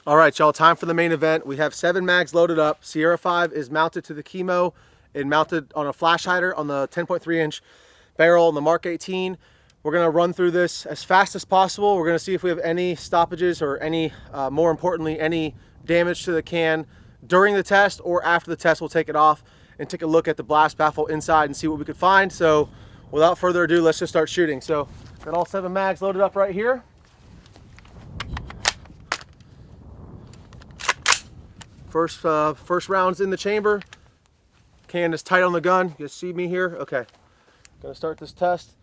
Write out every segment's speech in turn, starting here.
All right, y'all, time for the main event. We have 7 mags loaded up. Sierra 5 is mounted to the chemo and mounted on a flash hider on the 10.3 inch barrel on the Mark 18. We're gonna run through this as fast as possible. We're gonna see if we have any stoppages or any, more importantly, any damage to the can during the test or after the test. We'll take it off and take a look at the blast baffle inside and see what we could find. So without further ado, let's just start shooting. So got all 7 mags loaded up right here. First round's in the chamber. Can is tight on the gun. You see me here? Okay. Gonna start this test.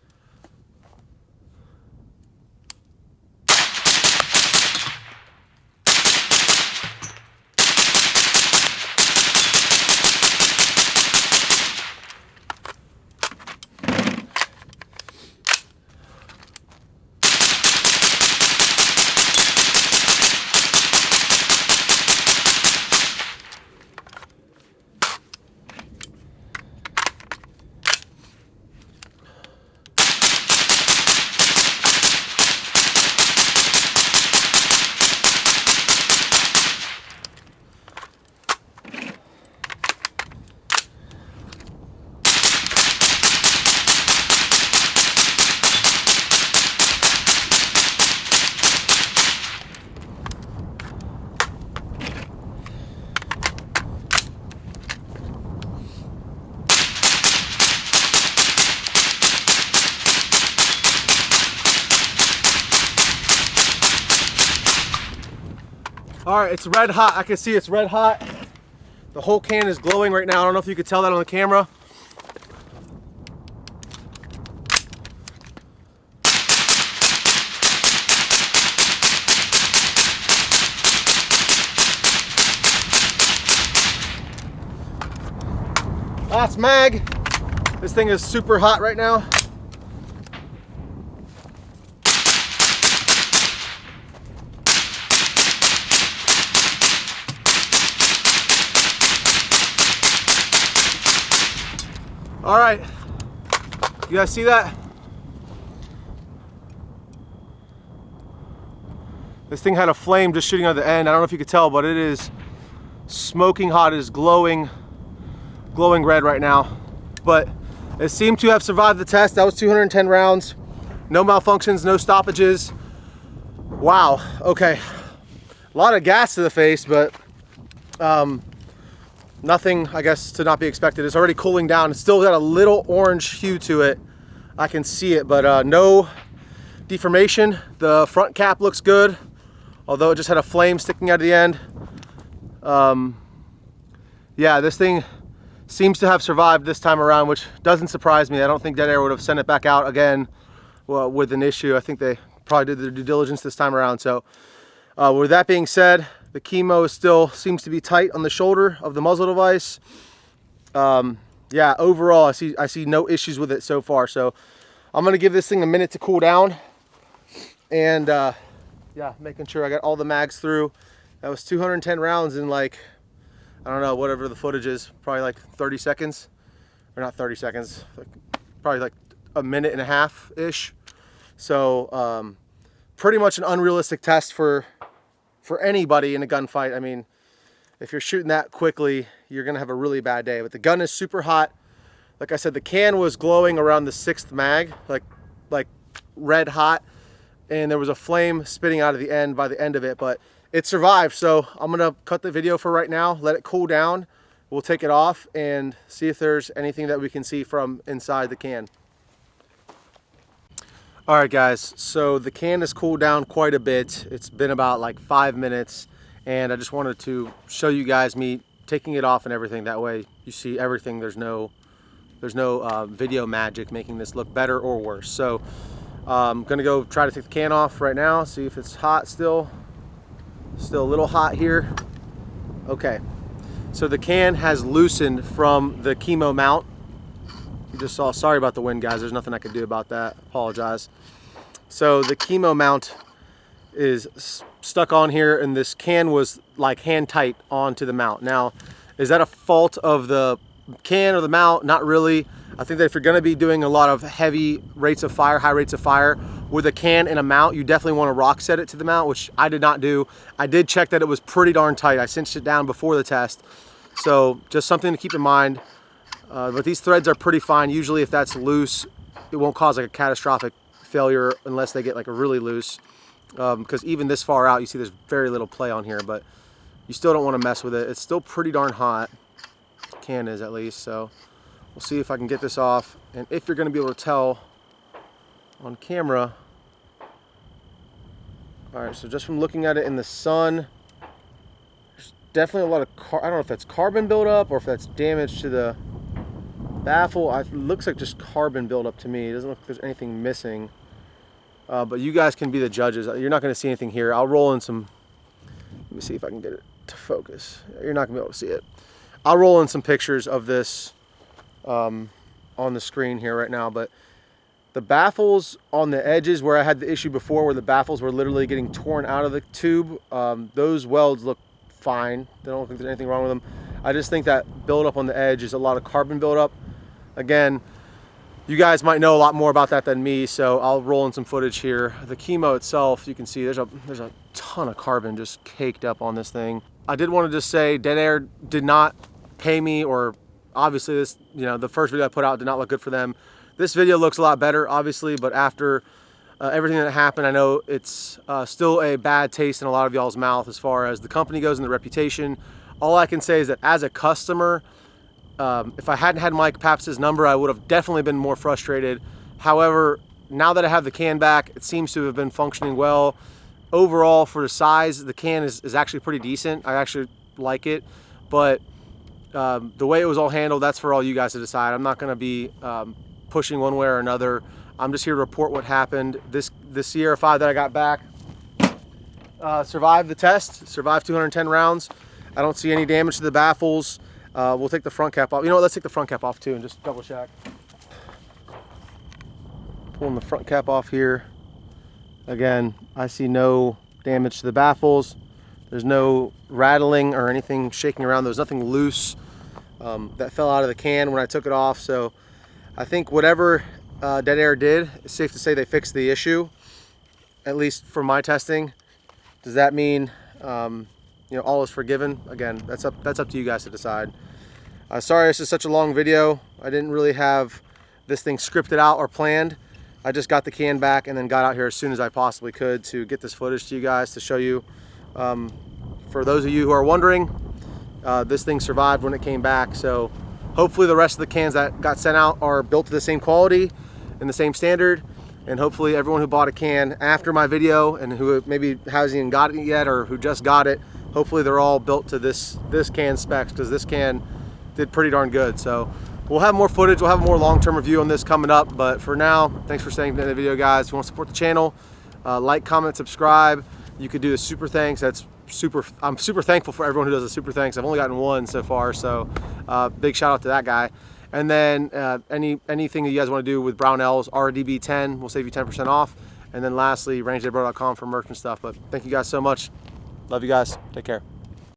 All right, it's red hot. I can see it's red hot. The whole can is glowing right now. I don't know if you could tell that on the camera. Last mag. This thing is super hot right now. All right, you guys see that? This thing had a flame just shooting out the end. I don't know if you could tell, but it is smoking hot. It is glowing red right now. But it seemed to have survived the test. That was 210 rounds. No malfunctions, no stoppages. Wow, okay. A lot of gas to the face, but nothing, I guess, to not be expected. It's already cooling down. It's still got a little orange hue to it. I can see it, but no deformation. The front cap looks good, although it just had a flame sticking out of the end. Yeah, this thing seems to have survived this time around, which doesn't surprise me. I don't think DearAir would have sent it back out again with an issue. I think they probably did their due diligence this time around. So with that being said, the chemo still seems to be tight on the shoulder of the muzzle device. Yeah, overall, I see no issues with it so far. So I'm gonna give this thing a minute to cool down, and yeah, making sure I got all the mags through. That was 210 rounds in, like, I don't know, whatever the footage is, probably like 30 seconds, or not 30 seconds, probably like a minute and a half ish. So pretty much an unrealistic test for anybody in a gunfight. I mean, if you're shooting that quickly, you're gonna have a really bad day. But the gun is super hot. Like I said, the can was glowing around the 6th mag, like red hot, and there was a flame spitting out of the end by the end of it, but it survived. So I'm gonna cut the video for right now, let it cool down. We'll take it off and see if there's anything that we can see from inside the can. All right, guys, so the can has cooled down quite a bit. It's been about like 5 minutes, and I just wanted to show you guys me taking it off and everything. That way you see everything. There's no video magic making this look better or worse. So I'm gonna go try to take the can off right now, see if it's hot still. Still a little hot here. Okay, so the can has loosened from the chemo mount. You just saw, sorry about the wind, guys. There's nothing I could do about that. Apologize. So the chemo mount is stuck on here, and this can was like hand tight onto the mount. Now, is that a fault of the can or the mount? Not really. I think that if you're going to be doing a lot of heavy rates of fire, high rates of fire, with a can and a mount, you definitely want to rock set it to the mount, which I did not do. I did check that it was pretty darn tight. I cinched it down before the test. So just something to keep in mind. But these threads are pretty fine. Usually if that's loose, it won't cause like a catastrophic failure unless they get like a really loose. Because even this far out, you see there's very little play on here, but you still don't want to mess with it. It's still pretty darn hot. The can is at least. So we'll see if I can get this off. And if you're going to be able to tell on camera. All right, so just from looking at it in the sun, there's definitely a lot of, I don't know if that's carbon buildup or if that's damage to the baffle. It looks like just carbon buildup to me. It doesn't look like there's anything missing. But you guys can be the judges. You're not going to see anything here. I'll roll in some, let me see if I can get it to focus. You're not going to be able to see it. I'll roll in some pictures of this on the screen here right now, but the baffles on the edges where I had the issue before, where the baffles were literally getting torn out of the tube, those welds look fine. They don't look like there's anything wrong with them. I just think that buildup on the edge is a lot of carbon buildup. Again, you guys might know a lot more about that than me, so I'll roll in some footage here. The chemo itself, you can see there's a ton of carbon just caked up on this thing. I did want to just say DearAir did not pay me, or obviously this, you know, the first video I put out did not look good for them. This video looks a lot better, obviously, but after everything that happened, I know it's still a bad taste in a lot of y'all's mouth as far as the company goes and the reputation. All I can say is that as a customer, if I hadn't had Mike Papps' number, I would have definitely been more frustrated. However, now that I have the can back, it seems to have been functioning well. Overall, for the size, the can is actually pretty decent. I actually like it, but the way it was all handled, that's for all you guys to decide. I'm not going to be pushing one way or another. I'm just here to report what happened. This Sierra 5 that I got back survived the test, survived 210 rounds. I don't see any damage to the baffles. We'll take the front cap off. You know what, let's take the front cap off too and just double check. Pulling the front cap off here. Again, I see no damage to the baffles. There's no rattling or anything shaking around. There was nothing loose that fell out of the can when I took it off. So I think whatever DearAir did, it's safe to say they fixed the issue, at least for my testing. Does that mean you know, all is forgiven? Again, that's up to you guys to decide. Sorry this is such a long video. I didn't really have this thing scripted out or planned. I just got the can back and then got out here as soon as I possibly could to get this footage to you guys to show you. For those of you who are wondering, this thing survived when it came back, so hopefully the rest of the cans that got sent out are built to the same quality and the same standard, and hopefully everyone who bought a can after my video and who maybe hasn't even got it yet or who just got it, hopefully they're all built to this can specs, because this can did pretty darn good. So we'll have more footage, we'll have a more long-term review on this coming up, but for now, thanks for staying to the end of the video, guys. If you want to support the channel, like, comment, subscribe. You could do a super thanks. I'm super thankful for everyone who does a super thanks. I've only gotten one so far, so big shout out to that guy. And then anything that you guys want to do with Brownells, RDB10 will save you 10% off. And then lastly, rangedaybro.com for merch and stuff. But thank you guys so much. Love you guys. Take care.